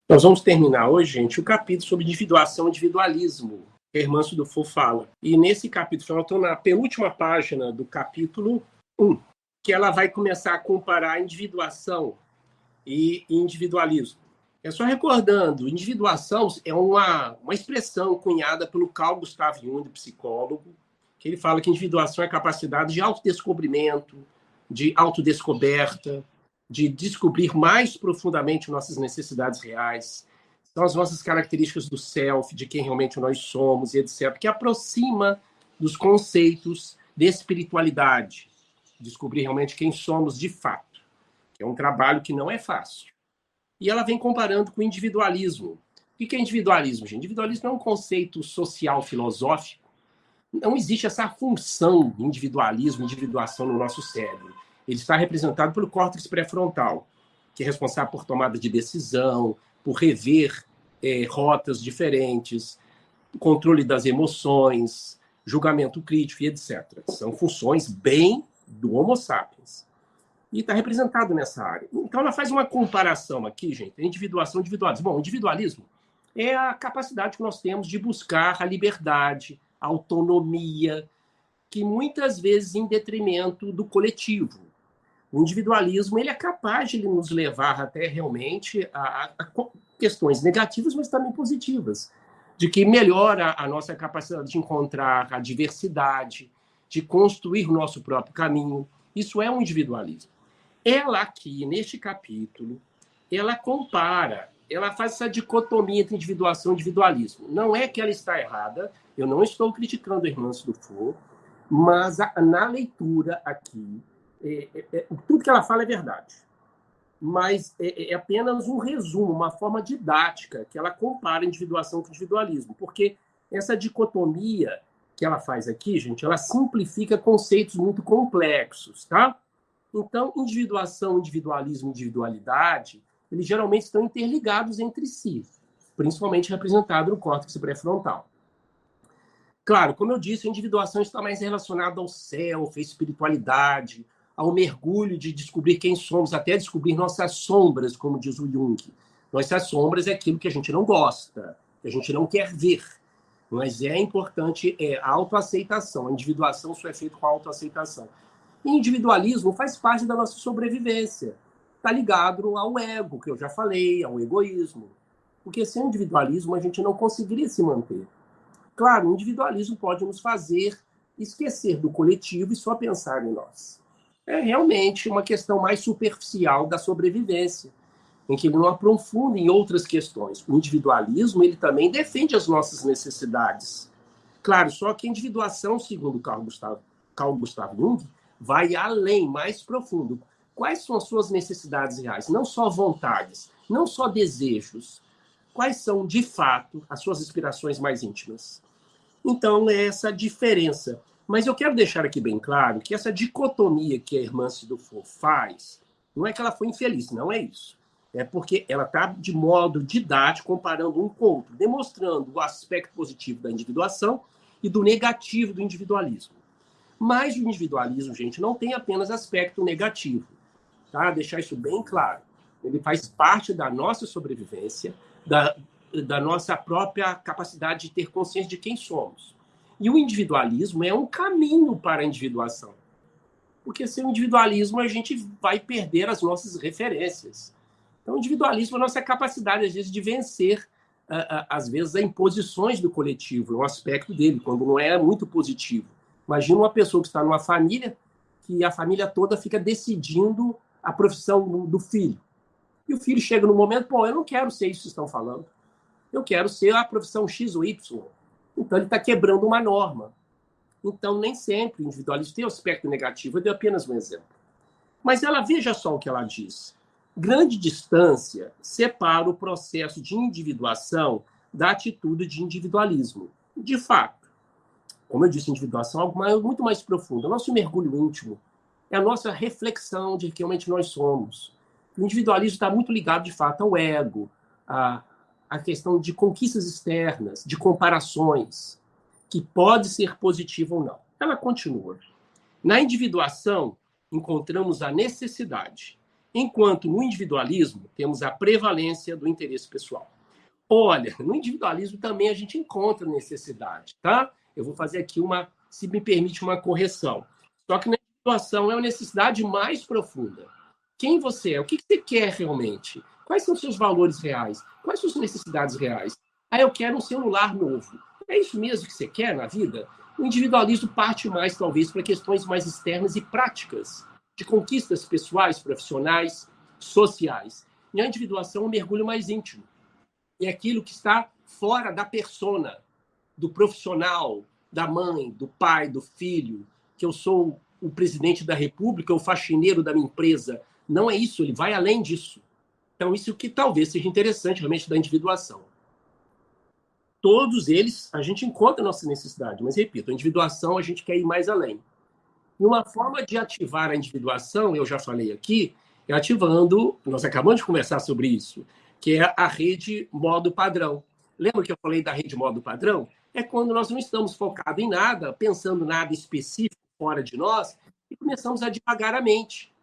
Nós vamos terminar hoje, gente, o capítulo sobre individuação e individualismo, que a irmã Dufour fala. E nesse capítulo, eu estou na penúltima página do capítulo 1, que ela vai começar a comparar individuação e individualismo. É só recordando, individuação é uma expressão cunhada pelo Carl Gustav Jung, psicólogo, que ele fala que individuação é a capacidade de autodescobrimento, de autodescoberta, de descobrir mais profundamente nossas necessidades reais, são as nossas características do self, de quem realmente nós somos, etc., que aproxima dos conceitos de espiritualidade, descobrir realmente quem somos de fato, que é um trabalho que não é fácil. E ela vem comparando com o individualismo. O que é individualismo, gente? Individualismo é um conceito social filosófico. Não existe essa função de individualismo, individuação no nosso cérebro. Ele está representado pelo córtex pré-frontal, que é responsável por tomada de decisão, por rever rotas diferentes, controle das emoções, julgamento crítico e etc. São funções bem do Homo sapiens. E está representado nessa área. Então, ela faz uma comparação aqui, gente, individuação e individualismo. Bom, individualismo é a capacidade que nós temos de buscar a liberdade, a autonomia, que muitas vezes em detrimento do coletivo. O individualismo ele é capaz de nos levar até realmente a questões negativas, mas também positivas, de que melhora a nossa capacidade de encontrar a diversidade, de construir o nosso próprio caminho. Isso é um individualismo. Ela aqui, neste capítulo, ela compara, ela faz essa dicotomia entre individuação e individualismo. Não é que ela está errada, eu não estou criticando a irmã Dufour, mas na leitura aqui, tudo que ela fala é verdade. Mas é apenas um resumo, uma forma didática que ela compara individuação com individualismo. Porque essa dicotomia que ela faz aqui, gente, ela simplifica conceitos muito complexos, tá? Então, individuação, individualismo, individualidade, eles geralmente estão interligados entre si, principalmente representado no córtex pré-frontal. Claro, como eu disse, a individuação está mais relacionada ao self, à espiritualidade, ao mergulho de descobrir quem somos, até descobrir nossas sombras, como diz o Jung. Nossas sombras é aquilo que a gente não gosta, que a gente não quer ver. Mas é importante a autoaceitação. A individuação só é feita com a autoaceitação. E individualismo faz parte da nossa sobrevivência. Está ligado ao ego, que eu já falei, ao egoísmo. Porque sem individualismo a gente não conseguiria se manter. Claro, o individualismo pode nos fazer esquecer do coletivo e só pensar em nós. É realmente uma questão mais superficial da sobrevivência, em que ele não aprofunda em outras questões. O individualismo ele também defende as nossas necessidades. Claro, só que a individuação, segundo Carl Gustav Jung, vai além, mais profundo. Quais são as suas necessidades reais? Não só vontades, não só desejos. Quais são, de fato, as suas aspirações mais íntimas? Então, é essa diferença. Mas eu quero deixar aqui bem claro que essa dicotomia que a irmã Dufour faz, não é que ela foi infeliz, não é isso. É porque ela está, de modo didático, comparando um com o outro, demonstrando o aspecto positivo da individuação e do negativo do individualismo. Mas o individualismo, gente, não tem apenas aspecto negativo. Tá? Deixar isso bem claro. Ele faz parte da nossa sobrevivência, da nossa própria capacidade de ter consciência de quem somos. E o individualismo é um caminho para a individuação. Porque sem o individualismo a gente vai perder as nossas referências. Então, o individualismo é a nossa capacidade, às vezes, de vencer, às vezes, as imposições do coletivo, um aspecto dele, quando não é muito positivo. Imagina uma pessoa que está numa família, que a família toda fica decidindo a profissão do filho. E o filho chega no momento, pô, eu não quero ser isso que estão falando. Eu quero ser a profissão X ou Y. Então, ele está quebrando uma norma. Então, nem sempre o individualismo tem um aspecto negativo. Eu dei apenas um exemplo. Mas ela, veja só o que ela diz. Grande distância separa o processo de individuação da atitude de individualismo. De fato, como eu disse, individuação é algo muito mais profundo. O nosso mergulho íntimo é a nossa reflexão de que realmente nós somos. O individualismo está muito ligado, de fato, ao ego, a questão de conquistas externas, de comparações, que pode ser positivo ou não. Ela continua. Na individuação, encontramos a necessidade Enquanto no individualismo temos a prevalência do interesse pessoal. Olha, no individualismo também a gente encontra necessidade, tá? Eu vou fazer aqui se me permite, uma correção. Só que na individuação é uma necessidade mais profunda. Quem você é? O que você quer realmente? Quais são os seus valores reais? Quais são as suas necessidades reais? Ah, eu quero um celular novo. É isso mesmo que você quer na vida? O individualismo parte mais, talvez, para questões mais externas e práticas, de conquistas pessoais, profissionais, sociais. E a individuação é um mergulho mais íntimo. É aquilo que está fora da persona, do profissional, da mãe, do pai, do filho, que eu sou o presidente da República, o faxineiro da minha empresa. Não é isso, ele vai além disso. Então, isso que talvez seja interessante realmente da individuação. Todos eles, a gente encontra a nossa necessidade, mas, repito, a individuação a gente quer ir mais além. E uma forma de ativar a individuação, eu já falei aqui, é ativando, nós acabamos de conversar sobre isso, que é a rede modo padrão. Lembra que eu falei da rede modo padrão? É quando nós não estamos focados em nada, pensando nada específico fora de nós, e começamos a divagar a mente,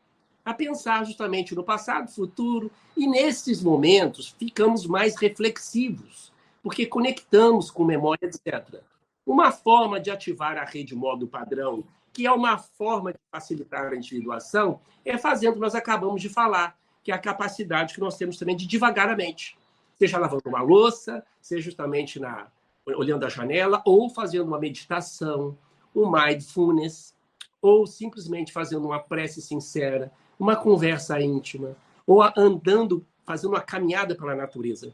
a pensar justamente no passado, futuro, e nesses momentos ficamos mais reflexivos, porque conectamos com memória, etc. Uma forma de ativar a rede modo padrão, que é uma forma de facilitar a individuação, é fazendo o que nós acabamos de falar, que é a capacidade que nós temos também de divagar a mente. Seja lavando uma louça, seja justamente olhando a janela, ou fazendo uma meditação, um mindfulness, ou simplesmente fazendo uma prece sincera, uma conversa íntima, ou andando, fazendo uma caminhada pela natureza.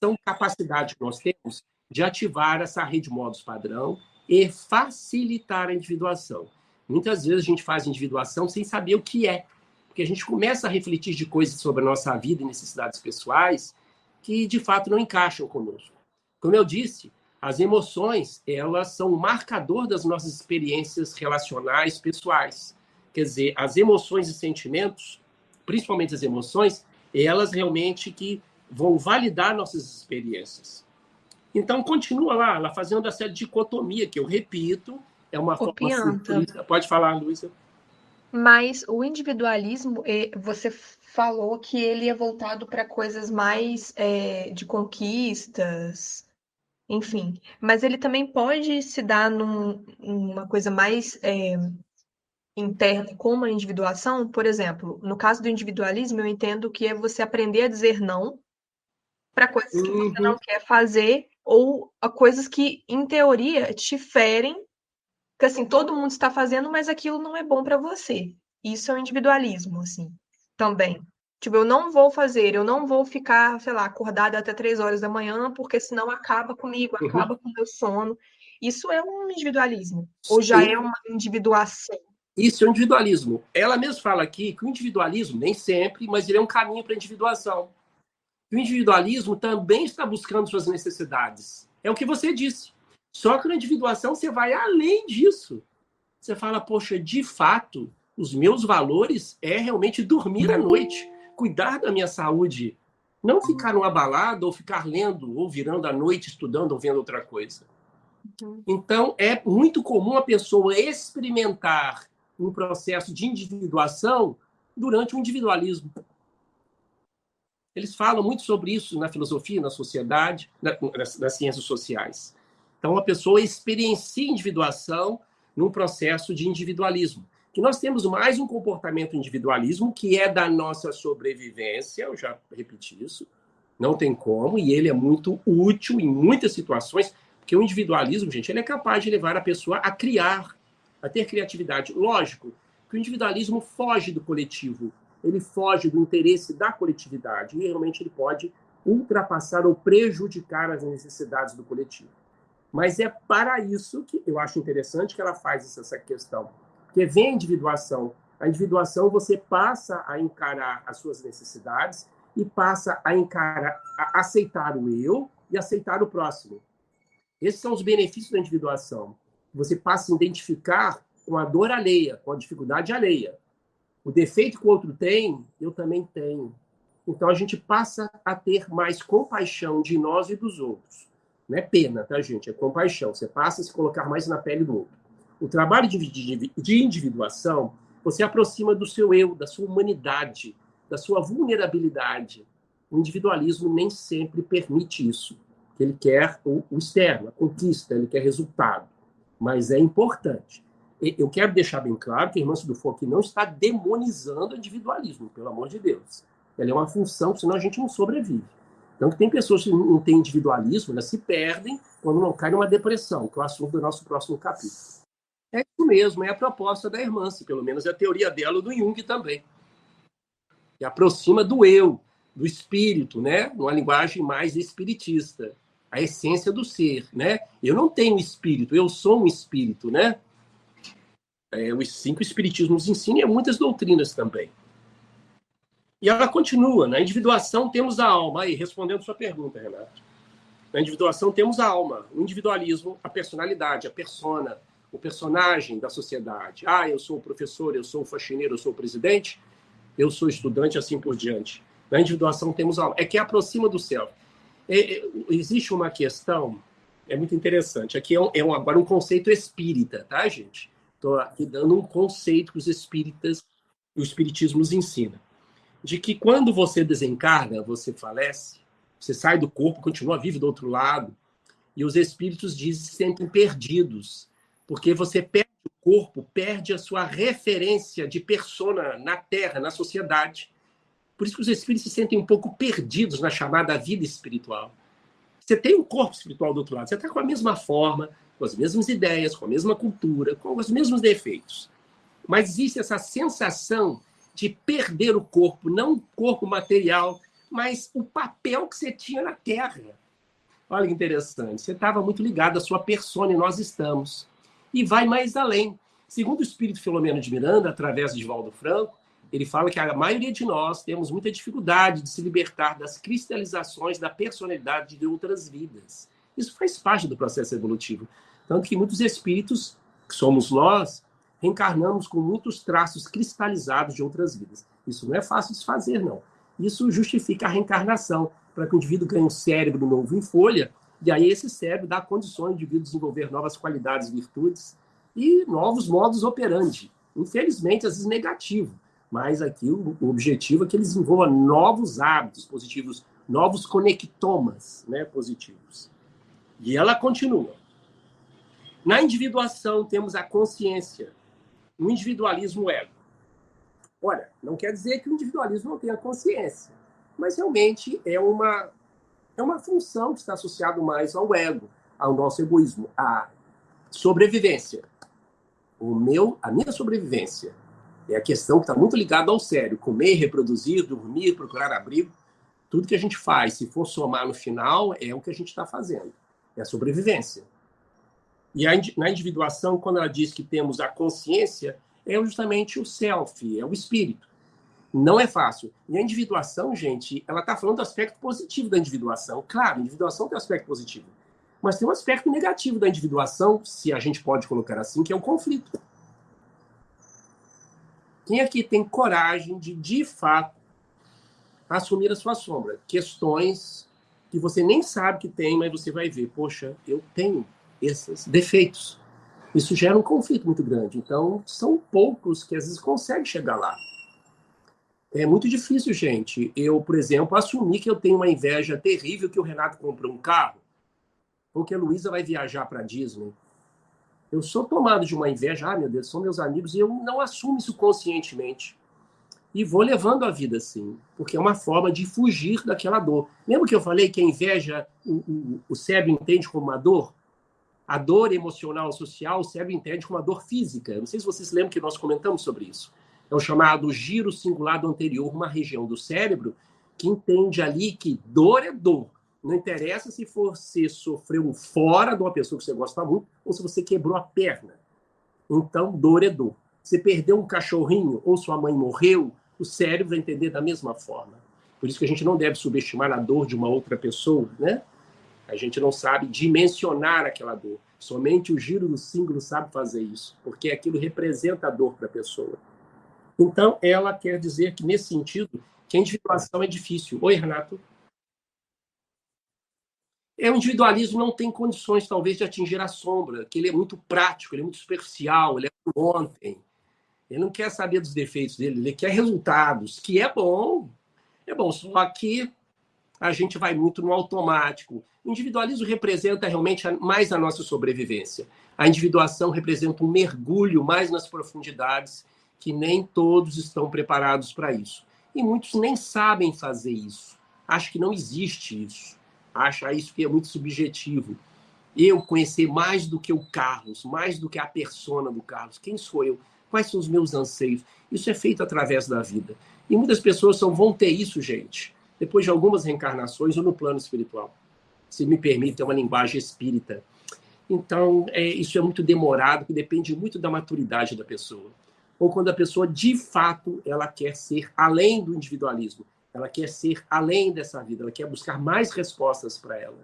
São capacidades que nós temos de ativar essa rede modos padrão e facilitar a individuação. Muitas vezes a gente faz individuação sem saber o que é, porque a gente começa a refletir de coisas sobre a nossa vida e necessidades pessoais que, de fato, não encaixam conosco. Como eu disse, as emoções, elas são um marcador das nossas experiências relacionais, pessoais. Quer dizer, as emoções e sentimentos, principalmente as emoções, elas realmente que vão validar nossas experiências. Então, continua lá fazendo essa dicotomia, que eu repito, é uma forma Pianta, simplista. Pode falar, Luísa. mas o individualismo, você falou que ele é voltado para coisas mais de conquistas, enfim. Mas ele também pode se dar numa coisa mais interna, como a individuação. Por exemplo, no caso do individualismo, eu entendo que é você aprender a dizer não para coisas que você não quer fazer ou a coisas que, em teoria, te ferem, que assim, todo mundo está fazendo, mas aquilo não é bom para você. Isso é o individualismo, assim, também. Tipo, eu não vou fazer, eu não vou ficar, sei lá, acordada até 3 horas da manhã, porque senão acaba comigo, acaba com o meu sono. Isso é um individualismo, ou já Sim, é uma individuação? isso é o individualismo. Ela mesma fala aqui que o individualismo, nem sempre, mas ele é um caminho para a individuação. O individualismo também está buscando suas necessidades. É o que você disse. Só que na individuação você vai além disso. Você fala, poxa, de fato, os meus valores é realmente dormir à noite, cuidar da minha saúde, não ficar numa balada ou ficar lendo ou virando à noite estudando ou vendo outra coisa. Então, é muito comum a pessoa experimentar um processo de individuação durante o individualismo. Eles falam muito sobre isso na filosofia, na sociedade, nas ciências sociais. Então, a pessoa experiencia individuação num processo de individualismo. Que nós temos mais um comportamento individualismo que é da nossa sobrevivência, eu já repeti isso, não tem como, e ele é muito útil em muitas situações, porque o individualismo, gente, ele é capaz de levar a pessoa a criar, a ter criatividade. Lógico que o individualismo foge do coletivo, ele foge do interesse da coletividade, e realmente ele pode ultrapassar ou prejudicar as necessidades do coletivo. Mas é para isso que eu acho interessante que ela faz essa questão. Porque vem a individuação. A individuação, você passa a encarar as suas necessidades e passa a aceitar o eu e aceitar o próximo. Esses são os benefícios da individuação. Você passa a identificar com a dor alheia, com a dificuldade alheia. O defeito que o outro tem, eu também tenho. Então, a gente passa a ter mais compaixão de nós e dos outros. Não é pena, tá, gente? É compaixão. Você passa a se colocar mais na pele do outro. O trabalho de individuação, você aproxima do seu eu, da sua humanidade. da sua vulnerabilidade. O individualismo nem sempre permite isso. Ele quer o externo, a conquista, ele quer resultado. Mas é importante. Eu quero deixar bem claro que a irmã Dufour aqui não está demonizando o individualismo, pelo amor de Deus. Ela é uma função, senão a gente não sobrevive. Então, tem pessoas que não têm individualismo, elas se perdem quando não caem numa depressão, que é o assunto do nosso próximo capítulo. É isso mesmo, é a proposta da irmã, pelo menos é a teoria dela, do Jung também. Que aproxima do eu, do espírito, né? Numa linguagem mais espiritista. A essência do ser, né? Eu não tenho espírito, eu sou um espírito, né? Os 5 espiritismos ensinam e muitas doutrinas também. E ela continua, na individuação temos a alma. Aí, respondendo sua pergunta, Renato. Na individuação temos a alma, o individualismo, a personalidade, a persona, o personagem da sociedade. Eu sou o professor, eu sou o faxineiro, eu sou o presidente, eu sou estudante, assim por diante. Na individuação temos a alma. É que aproxima do céu. Existe uma questão, é muito interessante. Aqui agora um conceito espírita, tá, gente? Estou aqui dando um conceito que os espíritas e o espiritismo nos ensina. De que quando você desencarna, você falece, você sai do corpo, continua vivo do outro lado, e os espíritos dizem que se sentem perdidos, porque você perde o corpo, perde a sua referência de persona na Terra, na sociedade. Por isso que os espíritos se sentem um pouco perdidos na chamada vida espiritual. Você tem um corpo espiritual do outro lado, você está com a mesma forma, com as mesmas ideias, com a mesma cultura, com os mesmos defeitos. Mas existe essa sensação de perder o corpo, não o corpo material, mas o papel que você tinha na Terra. Olha que interessante, você estava muito ligado à sua persona e nós estamos. E vai mais além. Segundo o espírito Filomeno de Miranda, através de Divaldo Franco, ele fala que a maioria de nós temos muita dificuldade de se libertar das cristalizações da personalidade de outras vidas. Isso faz parte do processo evolutivo. Tanto que muitos espíritos, que somos nós, reencarnamos com muitos traços cristalizados de outras vidas. Isso não é fácil de se fazer, não. Isso justifica a reencarnação, para que o indivíduo ganhe um cérebro novo em folha, e aí esse cérebro dá condições de indivíduo desenvolver novas qualidades, virtudes e novos modos operandi. Infelizmente, às vezes negativo, mas aqui o objetivo é que ele desenvolva novos hábitos positivos, novos conectomas, né, positivos. E ela continua. Na individuação, temos a consciência, o individualismo ego. Olha, não quer dizer que o individualismo não tenha consciência, mas realmente é uma função que está associada mais ao ego, ao nosso egoísmo, à sobrevivência. A minha sobrevivência é a questão que está muito ligada ao sério. Comer, reproduzir, dormir, procurar abrigo. Tudo que a gente faz, se for somar no final, é o que a gente está fazendo. É a sobrevivência. E na individuação, quando ela diz que temos a consciência, é justamente o self, é o espírito. Não é fácil. E a individuação, gente, ela está falando do aspecto positivo da individuação. Claro, a individuação tem um aspecto positivo. Mas tem um aspecto negativo da individuação, se a gente pode colocar assim, que é o conflito. Quem aqui tem coragem de fato, assumir a sua sombra? Questões que você nem sabe que tem, mas você vai ver. Poxa, eu tenho esses defeitos. Isso gera um conflito muito grande. Então, são poucos que às vezes conseguem chegar lá. É muito difícil, gente. Eu, por exemplo, assumir que eu tenho uma inveja terrível que o Renato comprou um carro ou que a Luísa vai viajar para a Disney. Eu sou tomado de uma inveja. Meu Deus, são meus amigos e eu não assumo isso conscientemente. E vou levando a vida assim, porque é uma forma de fugir daquela dor. Lembra que eu falei que a inveja, o cérebro entende como uma dor? A dor emocional social, o cérebro entende como uma dor física. Não sei se vocês lembram que nós comentamos sobre isso. É o chamado giro singular do anterior, uma região do cérebro que entende ali que dor é dor. Não interessa se você sofreu fora de uma pessoa que você gosta muito ou se você quebrou a perna. Então, dor é dor. Você perdeu um cachorrinho ou sua mãe morreu, o cérebro vai entender da mesma forma. Por isso que a gente não deve subestimar a dor de uma outra pessoa, né? A gente não sabe dimensionar aquela dor. Somente o giro do símbolo sabe fazer isso, porque aquilo representa a dor para a pessoa. Então, ela quer dizer que, nesse sentido, que a individuação é difícil. Oi, Renato. O individualismo não tem condições, talvez, de atingir a sombra, que ele é muito prático, ele é muito superficial, ele é por ontem. Ele não quer saber dos defeitos dele, ele quer resultados, que é bom. É bom, só que a gente vai muito no automático. O individualismo representa realmente mais a nossa sobrevivência. A individuação representa um mergulho mais nas profundidades, que nem todos estão preparados para isso. E muitos nem sabem fazer isso. Acham que não existe isso. Acham isso que é muito subjetivo. Eu conhecer mais do que o Carlos, mais do que a persona do Carlos. Quem sou eu? Quais são os meus anseios? Isso é feito através da vida. E muitas pessoas só vão ter isso, gente, depois de algumas reencarnações ou no plano espiritual. Se me permite, é uma linguagem espírita. Então, isso é muito demorado, que depende muito da maturidade da pessoa. Ou quando a pessoa, de fato, ela quer ser além do individualismo. Ela quer ser além dessa vida. Ela quer buscar mais respostas para ela.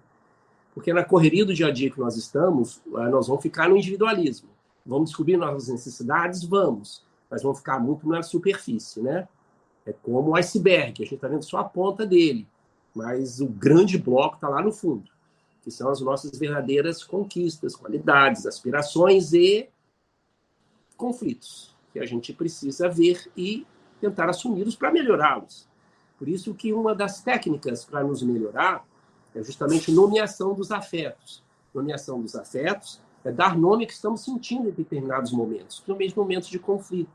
Porque na correria do dia a dia que nós estamos, nós vamos ficar no individualismo. Vamos descobrir nossas necessidades? Vamos. Mas vamos ficar muito na superfície, né? É como o iceberg, a gente está vendo só a ponta dele. Mas o grande bloco está lá no fundo, que são as nossas verdadeiras conquistas, qualidades, aspirações e conflitos, que a gente precisa ver e tentar assumi-los para melhorá-los. Por isso que uma das técnicas para nos melhorar é justamente nomeação dos afetos. Nomeação dos afetos é dar nome que estamos sentindo em determinados momentos, principalmente momentos de conflito.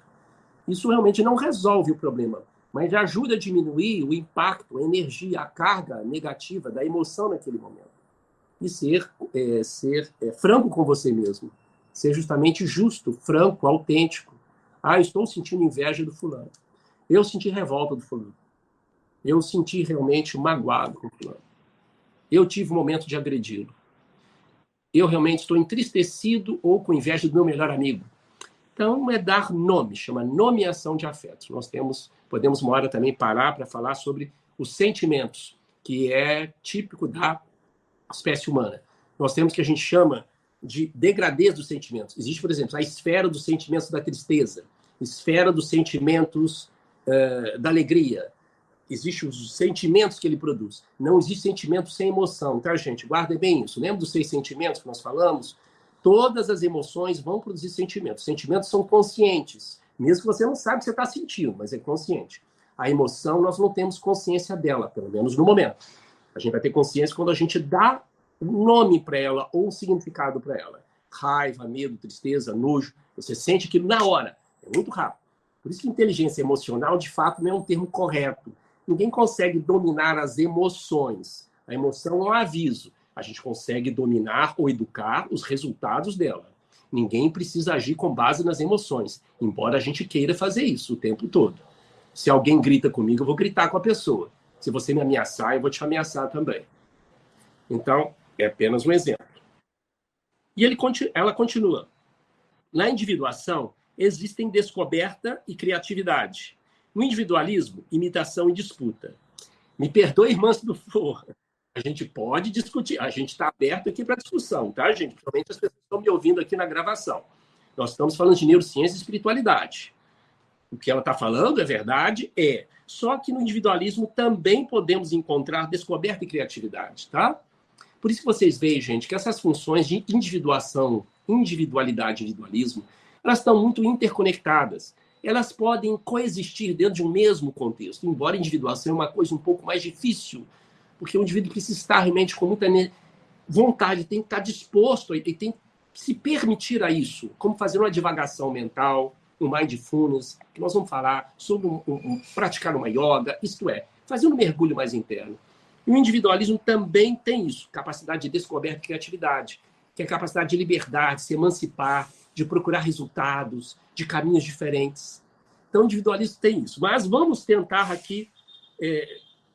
Isso realmente não resolve o problema, mas ajuda a diminuir o impacto, a energia, a carga negativa da emoção naquele momento. E ser franco com você mesmo. Ser justamente justo, franco, autêntico. Ah, estou sentindo inveja do fulano. Eu senti revolta do fulano. Eu senti realmente magoado com o fulano. Eu tive um momento de agredi-lo. Eu realmente estou entristecido ou com inveja do meu melhor amigo. Então, é dar nome, chama nomeação de afetos. Nós podemos uma hora também parar para falar sobre os sentimentos, que é típico da espécie humana. Nós temos o que a gente chama de degradês dos sentimentos. Existe, por exemplo, a esfera dos sentimentos da tristeza, esfera dos sentimentos da alegria. Existem os sentimentos que ele produz. Não existe sentimento sem emoção, tá, gente? Guardem bem isso. Lembra dos 6 sentimentos que nós falamos? Todas as emoções vão produzir sentimentos. Sentimentos são conscientes. Mesmo que você não saiba que você está sentindo, mas é consciente. A emoção, nós não temos consciência dela, pelo menos no momento. A gente vai ter consciência quando a gente dá um nome para ela ou um significado para ela. Raiva, medo, tristeza, nojo. Você sente aquilo na hora. É muito rápido. Por isso que inteligência emocional, de fato, não é um termo correto. Ninguém consegue dominar as emoções. A emoção é um aviso. A gente consegue dominar ou educar os resultados dela. Ninguém precisa agir com base nas emoções, embora a gente queira fazer isso o tempo todo. Se alguém grita comigo, eu vou gritar com a pessoa. Se você me ameaçar, eu vou te ameaçar também. Então, é apenas um exemplo. E ela continua. Na individuação, existem descoberta e criatividade. No individualismo, imitação e disputa. Me perdoe, irmãs do For. A gente pode discutir. A gente está aberto aqui para discussão, tá, gente? Principalmente as pessoas que estão me ouvindo aqui na gravação. Nós estamos falando de neurociência e espiritualidade. O que ela está falando é verdade, Só que no individualismo também podemos encontrar descoberta e criatividade, tá? Por isso que vocês veem, gente, que essas funções de individuação, individualidade e individualismo, elas estão muito interconectadas. Elas podem coexistir dentro de um mesmo contexto, embora a individuação é uma coisa um pouco mais difícil, porque o indivíduo precisa estar realmente com muita vontade, tem que estar disposto e tem que se permitir a isso, como fazer uma divagação mental, um mindfulness, que nós vamos falar sobre praticar uma yoga, isto é, fazer um mergulho mais interno. E o individualismo também tem isso, capacidade de descoberta e criatividade, que é a capacidade de liberdade, de se emancipar, de procurar resultados, de caminhos diferentes. Então, o individualismo tem isso. Mas vamos tentar aqui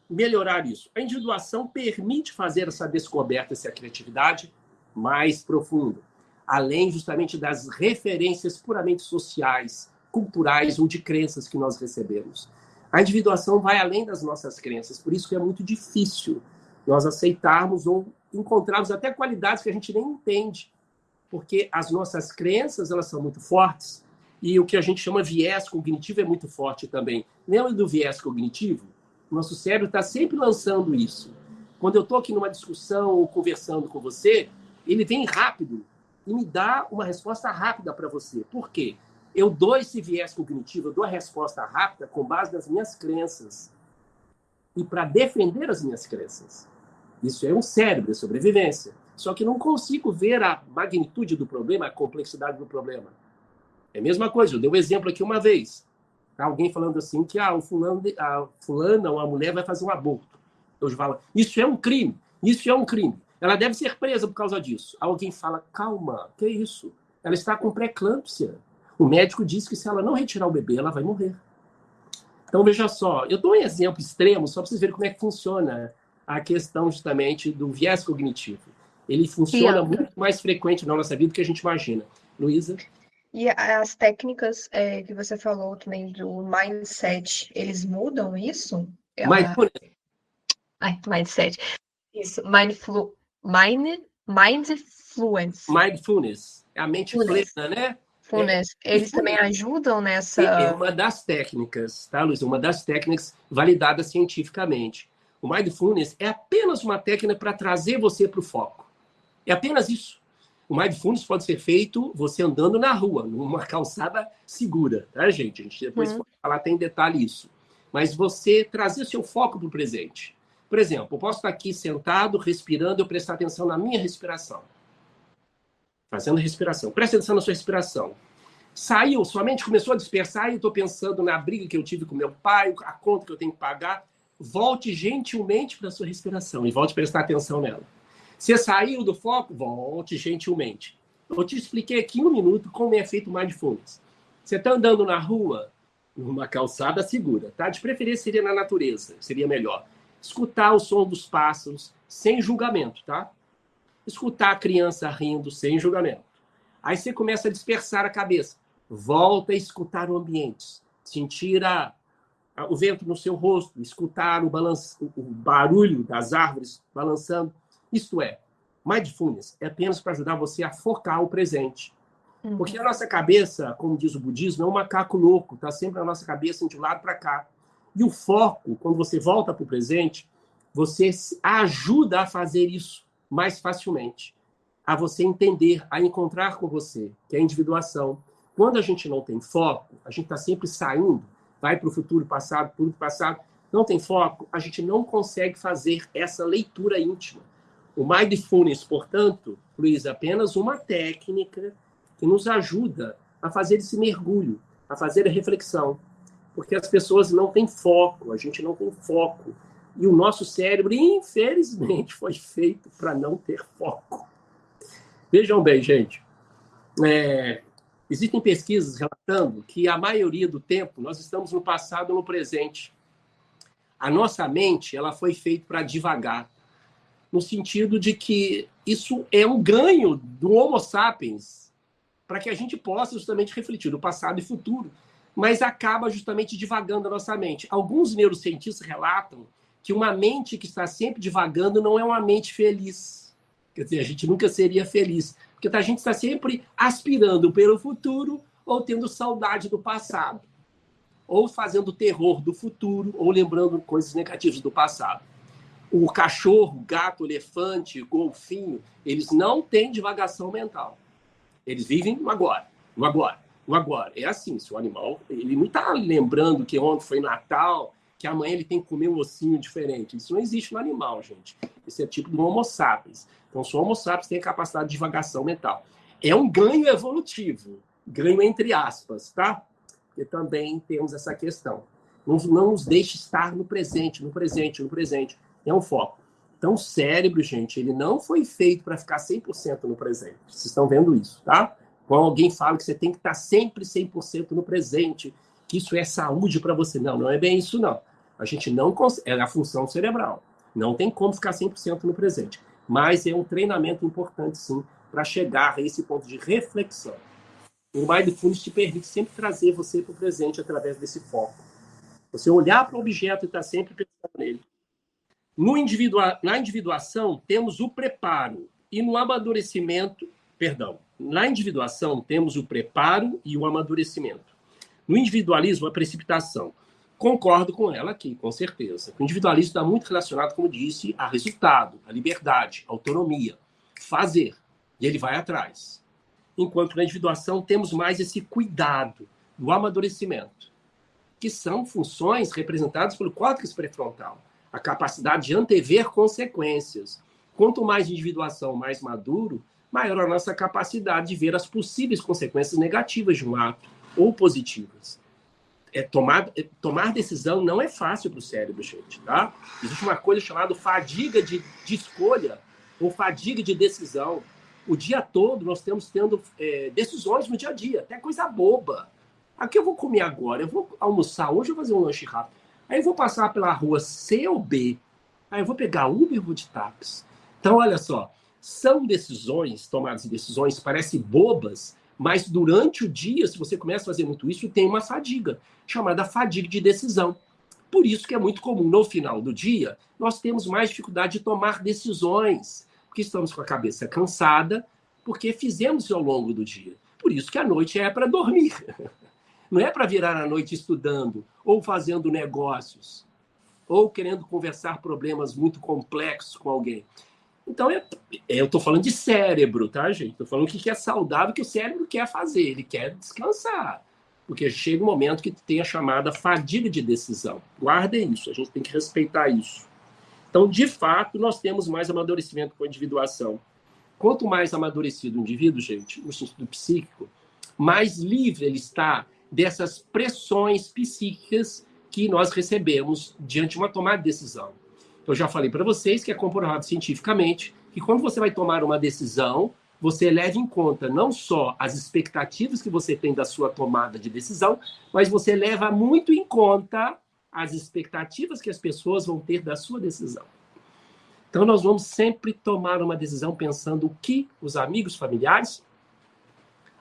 melhorar isso. A individuação permite fazer essa descoberta, essa criatividade mais profunda, além justamente das referências puramente sociais, culturais ou de crenças que nós recebemos. A individuação vai além das nossas crenças, por isso que é muito difícil nós aceitarmos ou encontrarmos até qualidades que a gente nem entende, porque as nossas crenças, elas são muito fortes, e o que a gente chama viés cognitivo é muito forte também. Lembra do viés cognitivo? O nosso cérebro está sempre lançando isso. Quando eu estou aqui numa discussão ou conversando com você, ele vem rápido e me dá uma resposta rápida para você. Por quê? eu dou esse viés cognitivo, eu dou a resposta rápida com base nas minhas crenças e para defender as minhas crenças. Isso é um cérebro, é sobrevivência. Só que não consigo ver a magnitude do problema, a complexidade do problema. É a mesma coisa, eu dei um exemplo aqui uma vez. Alguém falando assim que a fulana ou a mulher vai fazer um aborto. Eu falo, isso é um crime, isso é um crime. Ela deve ser presa por causa disso. Alguém fala, calma, que é isso? Ela está com pré-eclâmpsia. O médico diz que se ela não retirar o bebê, ela vai morrer. Então, veja só, eu dou um exemplo extremo só para vocês verem como é que funciona a questão justamente do viés cognitivo. Ele funciona muito mais frequente na nossa vida do que a gente imagina. Luísa? E as técnicas que você falou também do mindset, eles mudam isso? Mindset. Isso, Mindfulness. É a mente plena, né? Eles também ajudam nessa... É uma das técnicas, tá, Luísa? Uma das técnicas validadas cientificamente. O mindfulness é apenas uma técnica para trazer você para o foco. É apenas isso. O mindfulness pode ser feito você andando na rua, numa calçada segura, tá, gente? A gente depois pode falar até em detalhe isso. Mas você trazer o seu foco para o presente. Por exemplo, eu posso estar aqui sentado, respirando, eu prestar atenção na minha respiração. Fazendo respiração. Presta atenção na sua respiração. Saiu, sua mente começou a dispersar e eu estou pensando na briga que eu tive com meu pai, a conta que eu tenho que pagar. Volte gentilmente para a sua respiração e volte a prestar atenção nela. Você saiu do foco? Volte gentilmente. Eu te expliquei aqui em um minuto como é feito o mindfulness. Você está andando na rua, numa calçada segura, tá? De preferência seria na natureza, seria melhor. Escutar o som dos pássaros sem julgamento, tá? Escutar a criança rindo sem julgamento. Aí você começa a dispersar a cabeça. Volta a escutar o ambiente. Sentir o vento no seu rosto, escutar o barulho das árvores balançando. Isto é, mindfulness é apenas para ajudar você a focar o presente. Porque a nossa cabeça, como diz o budismo, é um macaco louco, está sempre na nossa cabeça, de um lado para cá. E o foco, quando você volta para o presente, você ajuda a fazer isso mais facilmente. A você entender, a encontrar com você, que é a individuação. Quando a gente não tem foco, a gente está sempre saindo, vai para o futuro, passado, não tem foco, a gente não consegue fazer essa leitura íntima. O mindfulness, portanto, Luiz, é apenas uma técnica que nos ajuda a fazer esse mergulho, a fazer a reflexão. Porque as pessoas não têm foco, a gente não tem foco. E o nosso cérebro, infelizmente, foi feito para não ter foco. Vejam bem, gente. Existem pesquisas relatando que a maioria do tempo nós estamos no passado ou no presente. A nossa mente ela foi feita para divagar, no sentido de que isso é um ganho do Homo sapiens, para que a gente possa justamente refletir no passado e futuro, mas acaba justamente divagando a nossa mente. Alguns neurocientistas relatam que uma mente que está sempre divagando não é uma mente feliz. Quer dizer, a gente nunca seria feliz, porque a gente está sempre aspirando pelo futuro ou tendo saudade do passado, ou fazendo terror do futuro, ou lembrando coisas negativas do passado. O cachorro, o gato, o elefante, o golfinho, eles não têm divagação mental. Eles vivem no agora, no agora, no agora. É assim, se o animal, ele não está lembrando que ontem foi Natal, que amanhã ele tem que comer um ossinho diferente. Isso não existe no animal, gente. Isso é tipo do Homo sapiens. Então, o Homo sapiens tem a capacidade de divagação mental. É um ganho evolutivo, ganho entre aspas, tá? Porque também temos essa questão. Não nos deixe estar no presente, no presente, no presente. É um foco. Então, o cérebro, gente, ele não foi feito para ficar 100% no presente. Vocês estão vendo isso, tá? Quando alguém fala que você tem que estar sempre 100% no presente, que isso é saúde para você. Não, não é bem isso, não. A gente não consegue. É a função cerebral. Não tem como ficar 100% no presente. Mas é um treinamento importante, sim, para chegar a esse ponto de reflexão. O Mindfulness te permite sempre trazer você para o presente através desse foco. Você olhar para o objeto e estar sempre pensando nele. Na individuação, temos o preparo. E no amadurecimento, na individuação, temos o preparo e o amadurecimento. No individualismo, a precipitação. Concordo com ela aqui, com certeza. O individualismo está muito relacionado, como disse, a resultado, a liberdade, a autonomia, fazer. E ele vai atrás. enquanto na individuação temos mais esse cuidado do amadurecimento, que são funções representadas pelo córtex pré-frontal, a capacidade de antever consequências. Quanto mais individuação, mais maduro, maior a nossa capacidade de ver as possíveis consequências negativas de um ato ou positivas. Tomar decisão não é fácil para o cérebro, gente, tá? Existe uma coisa chamada fadiga de escolha ou fadiga de decisão. O dia todo nós estamos tendo decisões no dia a dia, até coisa boba. Aqui eu vou comer agora, eu vou almoçar, hoje eu vou fazer um lanche rápido. Aí eu vou passar pela rua C ou B. Aí eu vou pegar Uber ou vou de táxi. Então, olha só, são decisões, tomadas de decisões, parecem bobas, mas durante o dia, se você começa a fazer muito isso, tem uma fadiga, chamada fadiga de decisão. Por isso que é muito comum, no final do dia, nós temos mais dificuldade de tomar decisões, porque estamos com a cabeça cansada, porque fizemos isso ao longo do dia. Por isso que a noite é para dormir. Não é para virar a noite estudando, ou fazendo negócios, ou querendo conversar problemas muito complexos com alguém. Então, eu estou falando de cérebro, tá, gente? Estou falando o que é saudável, que o cérebro quer fazer. Ele quer descansar. Porque chega um momento que tem a chamada fadiga de decisão. Guardem isso, a gente tem que respeitar isso. Então, de fato, nós temos mais amadurecimento com a individuação. Quanto mais amadurecido o indivíduo, gente, no sentido psíquico, mais livre ele está dessas pressões psíquicas que nós recebemos diante de uma tomada de decisão. Eu já falei para vocês que é comprovado cientificamente que quando você vai tomar uma decisão, você leva em conta não só as expectativas que você tem da sua tomada de decisão, mas você leva muito em conta as expectativas que as pessoas vão ter da sua decisão. Então, nós vamos sempre tomar uma decisão pensando o que os amigos, familiares,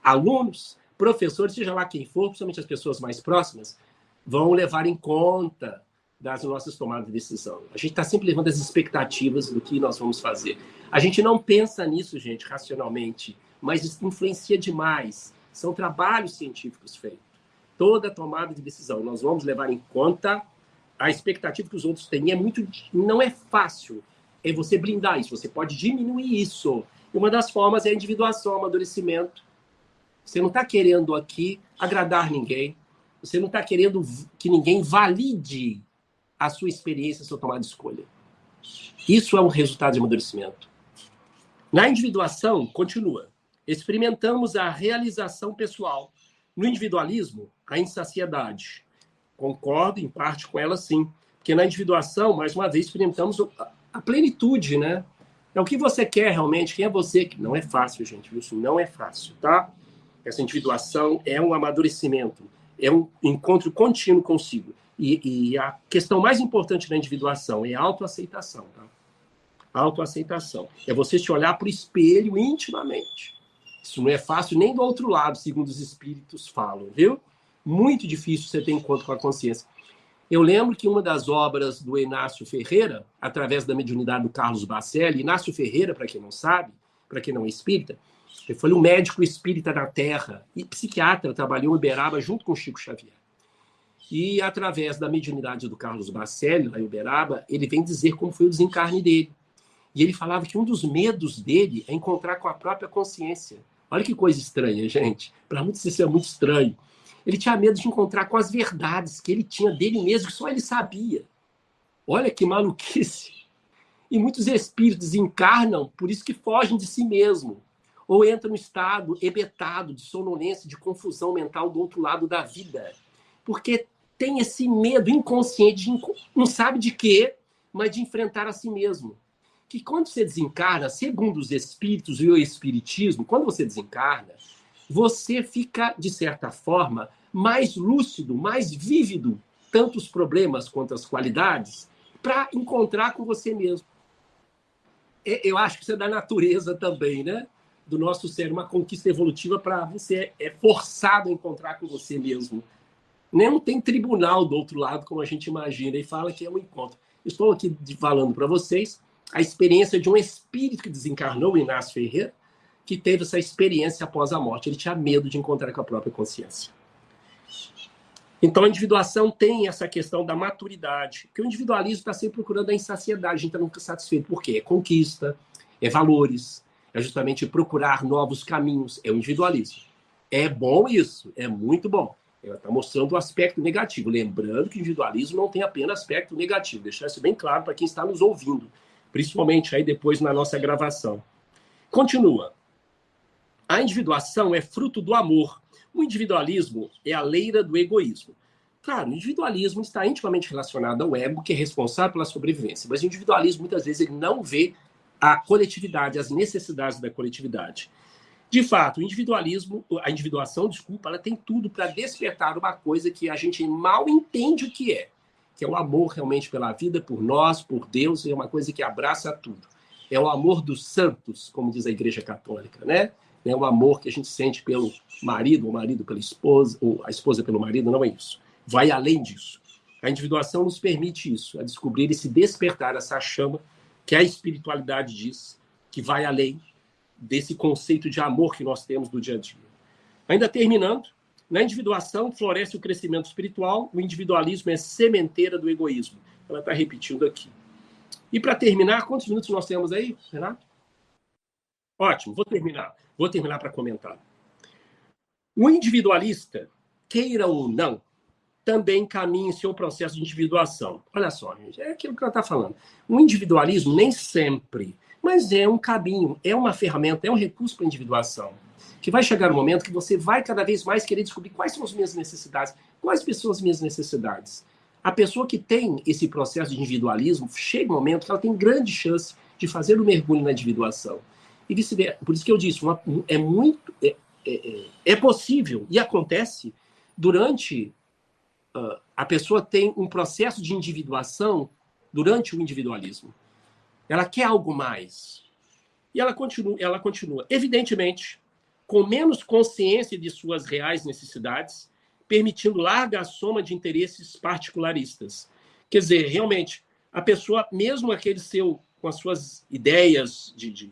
alunos, professores, seja lá quem for, principalmente as pessoas mais próximas, vão levar em conta das nossas tomadas de decisão. A gente está sempre levando as expectativas do que nós vamos fazer. A gente não pensa nisso, gente, racionalmente, mas isso influencia demais. São trabalhos científicos feitos. Toda tomada de decisão, nós vamos levar em conta a expectativa que os outros têm. E não é fácil você blindar isso, você pode diminuir isso. E uma das formas é a individuação, o amadurecimento. Você não está querendo aqui agradar ninguém, você não está querendo que ninguém valide a sua experiência, a sua tomada de escolha. Isso é um resultado de amadurecimento. Na individuação, continua. Experimentamos a realização pessoal. No individualismo, a insaciedade. Concordo, em parte, com ela, sim. Porque na individuação, mais uma vez, experimentamos a plenitude, né? É o que você quer realmente, quem é você. Não é fácil, gente, isso não é fácil, tá? Essa individuação é um amadurecimento, é um encontro contínuo consigo. E a questão mais importante da individuação é a autoaceitação, tá? A autoaceitação. É você se olhar para o espelho intimamente. Isso não é fácil nem do outro lado, segundo os espíritos falam, viu? Muito difícil você ter encontro com a consciência. Eu lembro que uma das obras do Inácio Ferreira, através da mediunidade do Carlos Bacelli, Inácio Ferreira, para quem não sabe, para quem não é espírita, ele foi um médico espírita da Terra e psiquiatra, trabalhou em Uberaba junto com Chico Xavier. E, através da mediunidade do Carlos Bacelli, lá em Uberaba, ele vem dizer como foi o desencarne dele. E ele falava que um dos medos dele é encontrar com a própria consciência. Olha que coisa estranha, gente. Para muitos isso é muito estranho. Ele tinha medo de encontrar com as verdades que ele tinha dele mesmo, que só ele sabia. Olha que maluquice. E muitos espíritos encarnam, por isso que fogem de si mesmo. Ou entram no estado hebetado, de sonolência, de confusão mental do outro lado da vida. Porque tem esse medo inconsciente, não sabe de quê, mas de enfrentar a si mesmo. Que quando você desencarna, segundo os espíritos e o espiritismo, quando você desencarna, você fica, de certa forma, mais lúcido, mais vívido, tanto os problemas quanto as qualidades, para encontrar com você mesmo. Eu acho que isso é da natureza também, né? Do nosso ser, uma conquista evolutiva para você é forçado a encontrar com você mesmo. Não tem tribunal do outro lado, como a gente imagina, e fala que é um encontro. Estou aqui falando para vocês a experiência de um espírito que desencarnou, o Inácio Ferreira, que teve essa experiência após a morte. Ele tinha medo de encontrar com a própria consciência. Então, a individuação tem essa questão da maturidade, porque o individualismo está sempre procurando a insaciedade, a gente está nunca satisfeito. Por quê? É conquista, é valores, é justamente procurar novos caminhos, é o individualismo. É bom isso, é muito bom. Ela está mostrando o aspecto negativo. Lembrando que o individualismo não tem apenas aspecto negativo. Deixar isso bem claro para quem está nos ouvindo, principalmente aí depois na nossa gravação. Continua. A individuação é fruto do amor. O individualismo é a leira do egoísmo. Claro, o individualismo está intimamente relacionado ao ego, que é responsável pela sobrevivência. Mas o individualismo, muitas vezes, ele não vê a coletividade, as necessidades da coletividade. De fato, o individualismo, a individuação, desculpa, ela tem tudo para despertar uma coisa que a gente mal entende o que é o amor realmente pela vida, por nós, por Deus, é uma coisa que abraça tudo. É o amor dos santos, como diz a Igreja Católica, né? É o amor que a gente sente pelo marido, o marido pela esposa, ou a esposa pelo marido, não é isso. Vai além disso. A individuação nos permite isso, a descobrir e se despertar essa chama que a espiritualidade diz, que vai além desse conceito de amor que nós temos do dia a dia. Ainda terminando, na individuação floresce o crescimento espiritual, o individualismo é sementeira do egoísmo. Ela está repetindo aqui. E para terminar, quantos minutos nós temos aí, Renato? Ótimo, vou terminar para comentar. O individualista, queira ou não, também caminha em seu processo de individuação. Olha só, gente, é aquilo que ela está falando. O individualismo nem sempre, mas é um caminho, é uma ferramenta, é um recurso para a individuação, que vai chegar um momento que você vai cada vez mais querer descobrir quais são as minhas necessidades, quais são as minhas necessidades. A pessoa que tem esse processo de individualismo, chega um momento que ela tem grande chance de fazer o mergulho na individuação. E vice-versa. Por isso que eu disse, é possível e acontece durante... a pessoa tem um processo de individuação durante o individualismo. Ela quer algo mais. E ela continua, evidentemente, com menos consciência de suas reais necessidades, permitindo larga soma de interesses particularistas. Quer dizer, realmente, a pessoa, mesmo aquele com as suas ideias de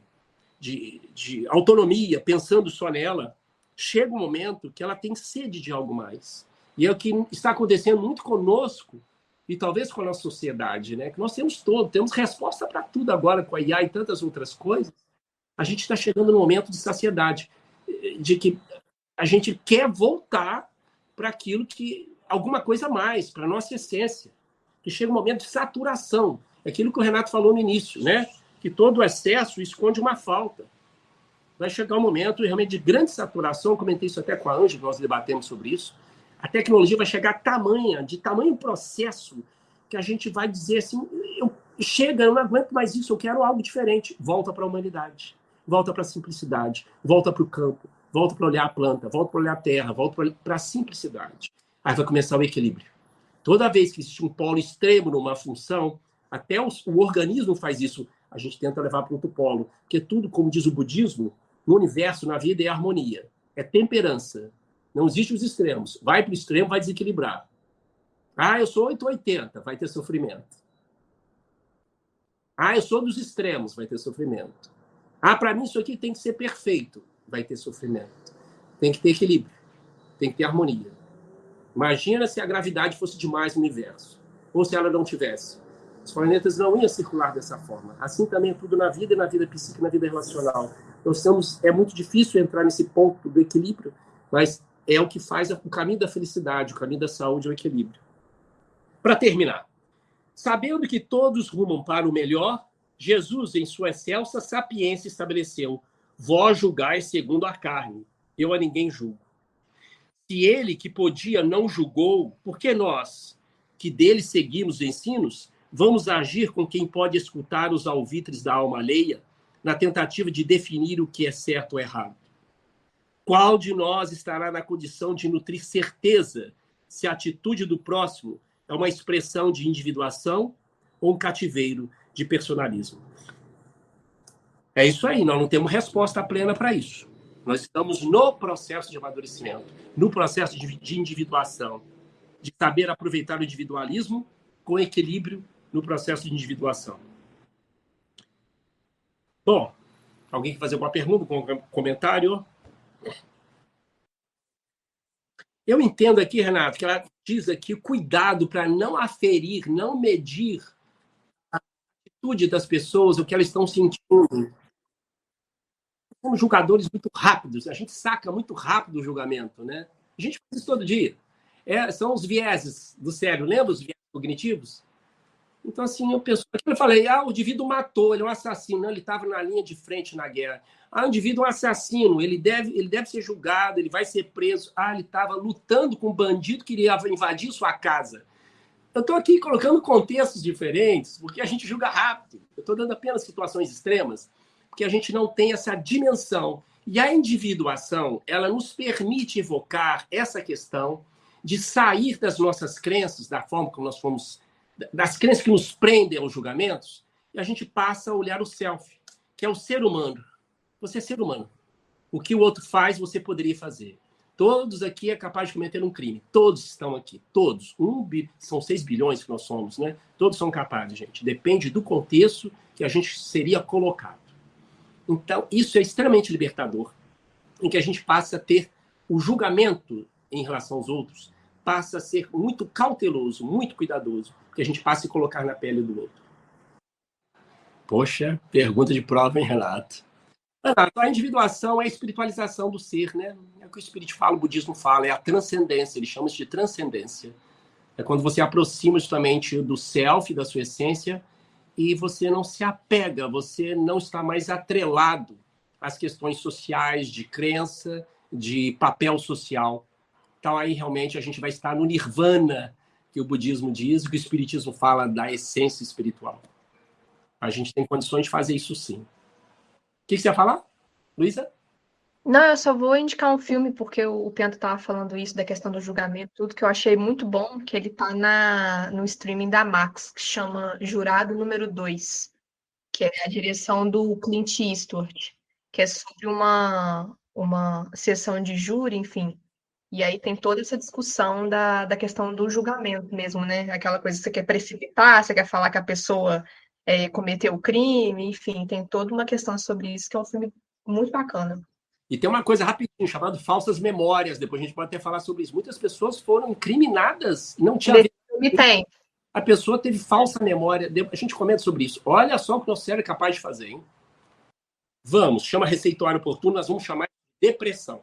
autonomia, pensando só nela, chega um momento que ela tem sede de algo mais. E é o que está acontecendo muito conosco e talvez com a nossa sociedade, né? Que nós temos resposta para tudo agora com a IA e tantas outras coisas. A gente está chegando no momento de saciedade, de que a gente quer voltar para aquilo que alguma coisa a mais, para a nossa essência. Que chega um momento de saturação. É aquilo que o Renato falou no início, né? Que todo excesso esconde uma falta. Vai chegar um momento realmente de grande saturação, comentei isso até com a Ângela, nós debatemos sobre isso. A tecnologia vai chegar de tamanho processo, que a gente vai dizer assim, eu não aguento mais isso, eu quero algo diferente. Volta para a humanidade, volta para a simplicidade, volta para o campo, volta para olhar a planta, volta para olhar a terra, volta para a simplicidade. Aí vai começar o equilíbrio. Toda vez que existe um polo extremo numa função, até o organismo faz isso, a gente tenta levar para outro polo, porque tudo, como diz o budismo, no universo, na vida, é harmonia, é temperança. Não existem os extremos. Vai para o extremo, vai desequilibrar. Eu sou 880, vai ter sofrimento. Eu sou dos extremos, vai ter sofrimento. Para mim isso aqui tem que ser perfeito, vai ter sofrimento. Tem que ter equilíbrio, tem que ter harmonia. Imagina se a gravidade fosse demais no universo, ou se ela não tivesse. Os planetas não iam circular dessa forma. Assim também é tudo na vida, e na vida psíquica, na vida relacional. É muito difícil entrar nesse ponto do equilíbrio, mas é o que faz o caminho da felicidade, o caminho da saúde, o equilíbrio. Para terminar, sabendo que todos rumam para o melhor, Jesus, em sua excelsa sapiência, estabeleceu: vós julgais segundo a carne, eu a ninguém julgo. Se ele, que podia, não julgou, por que nós, que dele seguimos os ensinos, vamos agir com quem pode escutar os alvitres da alma alheia, na tentativa de definir o que é certo ou errado? Qual de nós estará na condição de nutrir certeza se a atitude do próximo é uma expressão de individuação ou um cativeiro de personalismo? É isso aí, nós não temos resposta plena para isso. Nós estamos no processo de amadurecimento, no processo de individuação, de saber aproveitar o individualismo com equilíbrio no processo de individuação. Bom, alguém quer fazer alguma pergunta, algum comentário? Eu entendo aqui, Renato, que ela diz aqui cuidado para não aferir, não medir a atitude das pessoas, o que elas estão sentindo. somos julgadores muito rápidos, a gente saca muito rápido o julgamento, né? A gente faz isso todo dia. São os vieses do cérebro, lembra os vieses cognitivos? Então, assim, eu falei, o indivíduo matou, ele é um assassino, não, ele estava na linha de frente na guerra. O indivíduo é um assassino, ele deve ser julgado, ele vai ser preso. Ele estava lutando com um bandido que iria invadir sua casa. Eu estou aqui colocando contextos diferentes, porque a gente julga rápido. Eu estou dando apenas situações extremas, porque a gente não tem essa dimensão. E a individuação, ela nos permite evocar essa questão de sair das nossas crenças, da forma como nós fomos, das crenças que nos prendem aos julgamentos, e a gente passa a olhar o self, que é o ser humano. Você é ser humano. O que o outro faz, você poderia fazer. Todos aqui é capaz de cometer um crime. Todos estão aqui. Todos. São 6 bilhões que nós somos, né? Todos são capazes, gente. Depende do contexto que a gente seria colocado. Então, isso é extremamente libertador, em que a gente passa a ter o julgamento em relação aos outros, passa a ser muito cauteloso, muito cuidadoso, porque a gente passa a se colocar na pele do outro. Poxa, pergunta de prova, hein, Renato? A individuação é a espiritualização do ser, né? É o que o Espírito fala, o budismo fala, é a transcendência, eles chamam isso de transcendência. É quando você aproxima justamente do self, da sua essência, e você não se apega, você não está mais atrelado às questões sociais, de crença, de papel social. Então aí realmente a gente vai estar no nirvana, que o budismo diz, que o espiritismo fala da essência espiritual. A gente tem condições de fazer isso sim. O que você ia falar, Luísa? Não, eu só vou indicar um filme, porque o Pento estava falando isso, da questão do julgamento, tudo que eu achei muito bom, que ele tá no streaming da Max, que chama Jurado Número 2, que é a direção do Clint Eastwood, que é sobre uma sessão de júri, enfim. E aí tem toda essa discussão da questão do julgamento mesmo, né? Aquela coisa que você quer precipitar, você quer falar que a pessoa cometeu o crime, enfim, tem toda uma questão sobre isso, que é um filme muito bacana. E tem uma coisa rapidinho, chamada falsas memórias, depois a gente pode até falar sobre isso. Muitas pessoas foram incriminadas, não tinha... Me tem. A pessoa teve falsa memória, a gente comenta sobre isso. Olha só o que o nosso cérebro é capaz de fazer, hein? Vamos, chama receituário oportuno, nós vamos chamar de depressão.